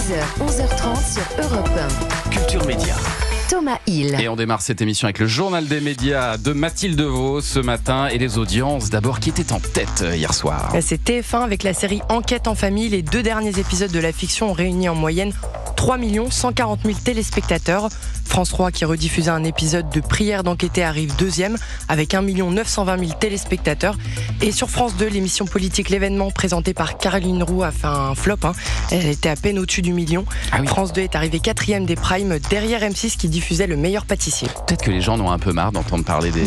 10h, 11h30 sur Europe 1. Culture Média. Thomas Hill. Et on démarre cette émission avec le journal des médias de Mathilde Vaux ce matin et les audiences d'abord qui étaient en tête hier soir. C'est TF1 avec la série Enquête en famille. Les 2 derniers épisodes de la fiction ont réuni en moyenne 3 140 000 téléspectateurs. France 3 qui rediffusait un épisode de Prière d'enquêter arrive deuxième avec 1 920 000 téléspectateurs. Et sur France 2, l'émission politique L'événement présentée par Caroline Roux a fait un flop. Elle était à peine au-dessus du million. Ah oui. France 2 est arrivé 4e des primes derrière M6 qui diffusait Le meilleur pâtissier. Peut-être que les gens en ont un peu marre d'entendre parler des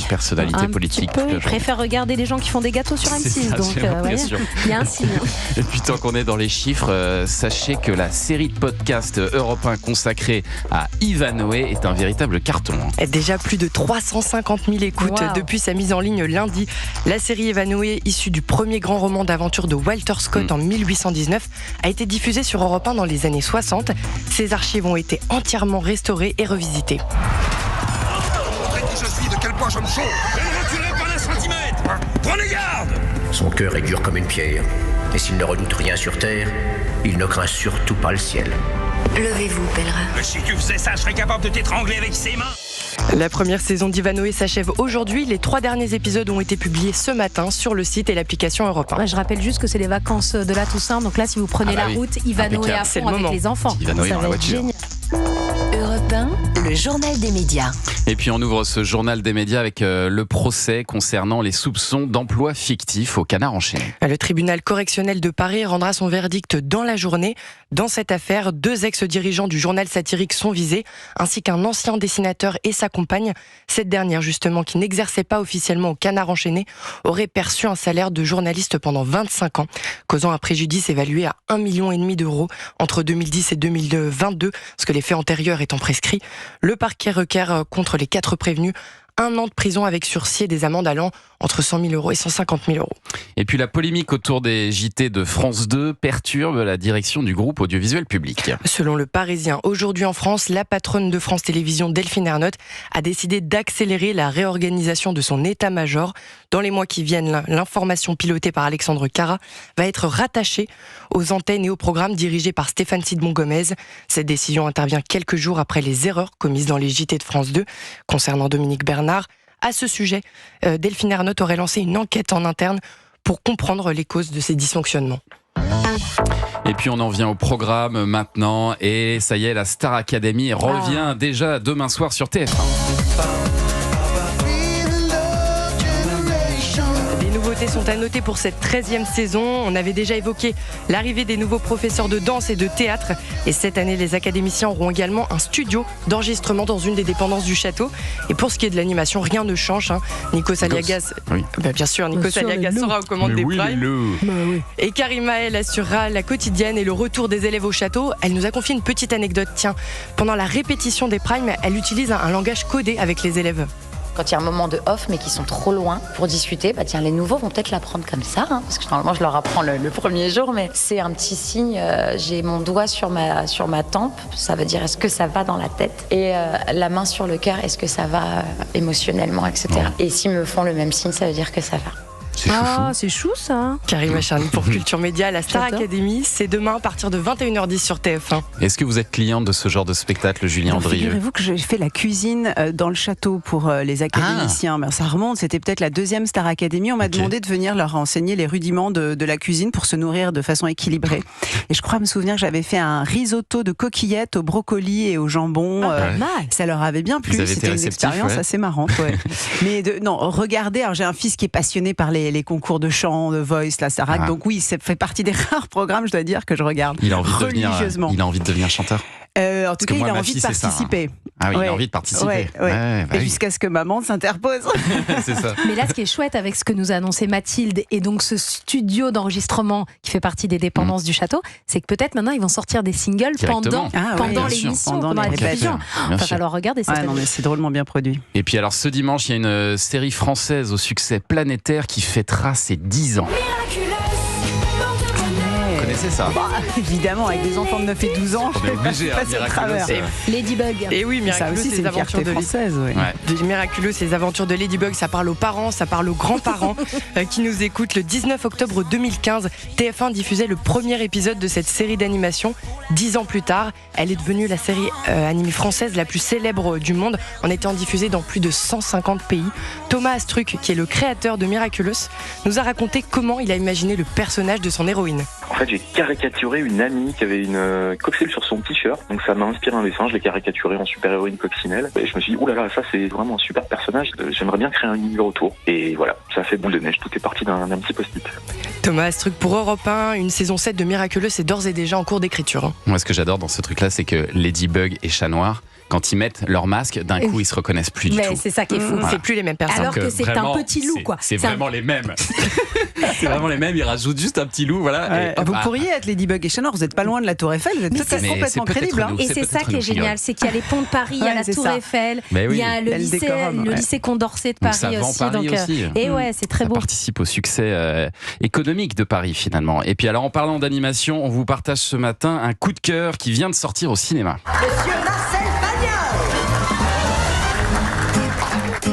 personnalités un politiques. Petit peu, ils préfèrent regarder les gens qui font des gâteaux sur M6. Donc, il y a un signe. Et puis tant qu'on est dans les chiffres, sachez que la série de podcast Europe 1 consacrée à Ivanhoé est un véritable carton. Déjà plus de 350 000 écoutes depuis sa mise en ligne lundi. La série Ivanhoé, issue du premier grand roman d'aventure de Walter Scott en 1819, a été diffusée sur Europe 1 dans les années 60. Ses archives ont été entièrement restaurées et revisitées. Montrez qui je suis, de quel point je me sauve. Ne reculez pas d'un centimètre. Prenez garde. Son cœur est dur comme une pierre, et s'il ne redoute rien sur terre, il ne craint surtout pas le ciel. Levez-vous, pèlerin. Mais si tu faisais ça, je serais capable de t'étrangler avec ses mains. La première saison d'Ivanhoé s'achève aujourd'hui. Les 3 derniers épisodes ont été publiés ce matin sur le site et l'application Europe 1. Je rappelle juste que c'est les vacances de la Toussaint. Donc là, si vous prenez la route, Ivanhoé à C'est fond le avec moment. les enfants. Ivanhoé Ça dans va la être voiture. génial. Europe 1, le journal des médias. Et puis on ouvre ce journal des médias avec le procès concernant les soupçons d'emploi fictif au Canard enchaîné. Le tribunal correctionnel de Paris rendra son verdict dans la journée. Dans cette affaire, 2 ex-dirigeants du journal satirique sont visés, ainsi qu'un ancien dessinateur et sa compagne. Cette dernière, justement, qui n'exerçait pas officiellement au Canard enchaîné, aurait perçu un salaire de journaliste pendant 25 ans, causant un préjudice évalué à 1,5 million d'euros entre 2010 et 2022, parce que les faits antérieurs étant prescrits. Le parquet requiert contre les 4 prévenus 1 an de prison avec sursis et des amendes allant entre 100 000 euros et 150 000 euros. Et puis la polémique autour des JT de France 2 perturbe la direction du groupe audiovisuel public. Selon le Parisien, aujourd'hui en France, la patronne de France Télévisions, Delphine Ernotte, a décidé d'accélérer la réorganisation de son état-major. Dans les mois qui viennent, l'information pilotée par Alexandre Cara va être rattachée aux antennes et aux programmes dirigés par Stéphane Sidbon-Gomez. Cette décision intervient quelques jours après les erreurs commises dans les JT de France 2 concernant Dominique Bernard. À ce sujet, Delphine Ernotte aurait lancé une enquête en interne pour comprendre les causes de ces dysfonctionnements. Et puis on en vient au programme maintenant et ça y est, la Star Academy revient déjà demain soir sur TF1. Des nouveautés sont à noter pour cette 13e saison. On avait déjà évoqué l'arrivée des nouveaux professeurs de danse et de théâtre. Et cette année, les académiciens auront également un studio d'enregistrement dans une des dépendances du château. Et pour ce qui est de l'animation, rien ne change. Nikos Aliagas, bien sûr, Nikos Aliagas sera aux commandes des primes. Et Karima, elle assurera la quotidienne et le retour des élèves au château. Elle nous a confié une petite anecdote. Tiens, pendant la répétition des primes, elle utilise un langage codé avec les élèves. Quand il y a un moment de off mais qui sont trop loin pour discuter, les nouveaux vont peut-être l'apprendre comme ça, parce que normalement je leur apprends le premier jour, mais c'est un petit signe, j'ai mon doigt sur ma tempe, ça veut dire est-ce que ça va dans la tête, et la main sur le cœur, est-ce que ça va émotionnellement, etc. Et s'ils me font le même signe, ça veut dire que ça va. C'est chou ça. Karima Charny pour Culture Média, la Star Academy, c'est demain à partir de 21h10 sur TF1. Est-ce que vous êtes cliente de ce genre de spectacle, Julien Andrieux ? Figurez-vous que j'ai fait la cuisine dans le château pour les académiciens. Mais ça remonte, c'était peut-être la 2e Star Academy. On m'a demandé de venir leur enseigner les rudiments de la cuisine pour se nourrir de façon équilibrée. Et je crois me souvenir que j'avais fait un risotto de coquillettes au brocoli et au jambon. Ça leur avait bien plu. C'était une expérience assez marrante. Mais regardez, alors j'ai un fils qui est passionné par les concours de chant, de voice, la Starac. Donc oui, ça fait partie des rares programmes, je dois dire, que je regarde religieusement. Il a envie de devenir chanteur. En tout cas, il a envie de participer. Ah oui, il a envie de participer. Et jusqu'à ce que maman s'interpose. C'est ça. Mais là, ce qui est chouette avec ce que nous a annoncé Mathilde et donc ce studio d'enregistrement qui fait partie des dépendances du château, c'est que peut-être maintenant ils vont sortir des singles pendant l'émission, pendant la diffusion. Il va falloir regarder ça. Non, mais c'est drôlement bien produit. Et puis alors ce dimanche, il y a une série française au succès planétaire qui fêtera ses 10 ans. connaissez ça? Évidemment, avec des enfants de 9 et 12 ans, on est obligé, Miraculous. Ladybug. Et oui, Miraculous, c'est une fierté française. Miraculous, les aventures de Ladybug, ça parle aux parents, ça parle aux grands-parents qui nous écoutent. Le 19 octobre 2015, TF1 diffusait le premier épisode de cette série d'animation. 10 ans plus tard, elle est devenue la série animée française la plus célèbre du monde, en étant diffusée dans plus de 150 pays. Thomas Astruc, qui est le créateur de Miraculous, nous a raconté comment il a imaginé le personnage de son héroïne. En fait, j'ai caricaturé une amie qui avait une coccinelle sur son t-shirt, donc ça m'a inspiré un dessin, je l'ai caricaturé en super-héroïne coccinelle, et je me suis dit, oulala, ça c'est vraiment un super personnage, j'aimerais bien créer un univers autour. Et voilà, ça a fait boule de neige, tout est parti d'un petit post-it. Thomas Astruc pour Europe 1, une saison 7 de Miraculous est d'ores et déjà en cours d'écriture. Moi, ce que j'adore dans ce truc-là, c'est que Ladybug et Chat Noir, quand ils mettent leur masque, d'un coup, ils se reconnaissent plus du tout. C'est ça qui est fou. Voilà. C'est plus les mêmes personnes. Alors que c'est vraiment, un petit loup, quoi. C'est vraiment les mêmes. C'est vraiment les mêmes. Ils rajoutent juste un petit loup, voilà. Ouais. Vous pourriez être Ladybug et Chat Noir. Vous n'êtes pas loin de la Tour Eiffel. Vous êtes complètement crédible. Et c'est ça qui est génial, c'est qu'il y a les ponts de Paris, il y a la Tour Eiffel, il y a le lycée Condorcet de Paris aussi. Et ouais, c'est très beau. Ça participe au succès économique de Paris finalement. Et puis alors, en parlant d'animation, on vous partage ce matin un coup de cœur qui vient de sortir au cinéma. Monsieur Marcel Pagnol!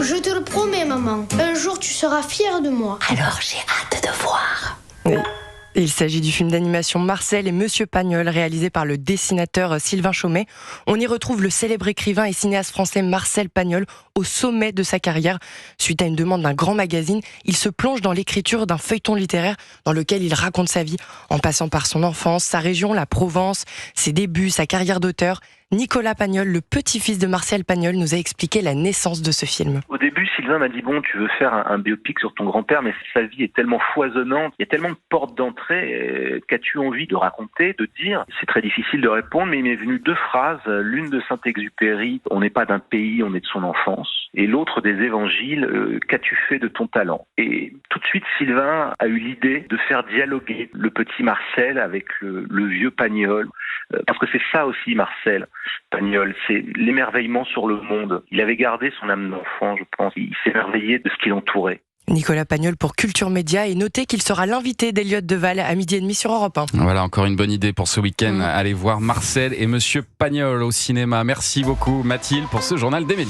Je te le promets, maman. Un jour, tu seras fière de moi. Alors, j'ai hâte de voir. Oui. Il s'agit du film d'animation Marcel et Monsieur Pagnol, réalisé par le dessinateur Sylvain Chomet. On y retrouve le célèbre écrivain et cinéaste français Marcel Pagnol au sommet de sa carrière. Suite à une demande d'un grand magazine, il se plonge dans l'écriture d'un feuilleton littéraire dans lequel il raconte sa vie, en passant par son enfance, sa région, la Provence, ses débuts, sa carrière d'auteur. Nicolas Pagnol, le petit-fils de Marcel Pagnol, nous a expliqué la naissance de ce film. Au début, Sylvain m'a dit, bon, tu veux faire un biopic sur ton grand-père, mais sa vie est tellement foisonnante, il y a tellement de portes d'entrée, qu'as-tu envie de raconter, de dire? C'est très difficile de répondre, mais il m'est venu deux phrases, l'une de Saint-Exupéry, on n'est pas d'un pays, on est de son enfance, et l'autre des évangiles, qu'as-tu fait de ton talent? Et tout de suite, Sylvain a eu l'idée de faire dialoguer le petit Marcel avec le vieux Pagnol, parce que c'est ça aussi, Marcel Pagnol, c'est l'émerveillement sur le monde. Il avait gardé son âme d'enfant, je pense. Il s'émerveillait de ce qui l'entourait. Nicolas Pagnol pour Culture Média, et notez qu'il sera l'invité d'Eliott Deval à 12h30 sur Europe 1. Voilà, encore une bonne idée pour ce week-end. Allez voir Marcel et Monsieur Pagnol au cinéma. Merci beaucoup Mathilde pour ce journal des médias.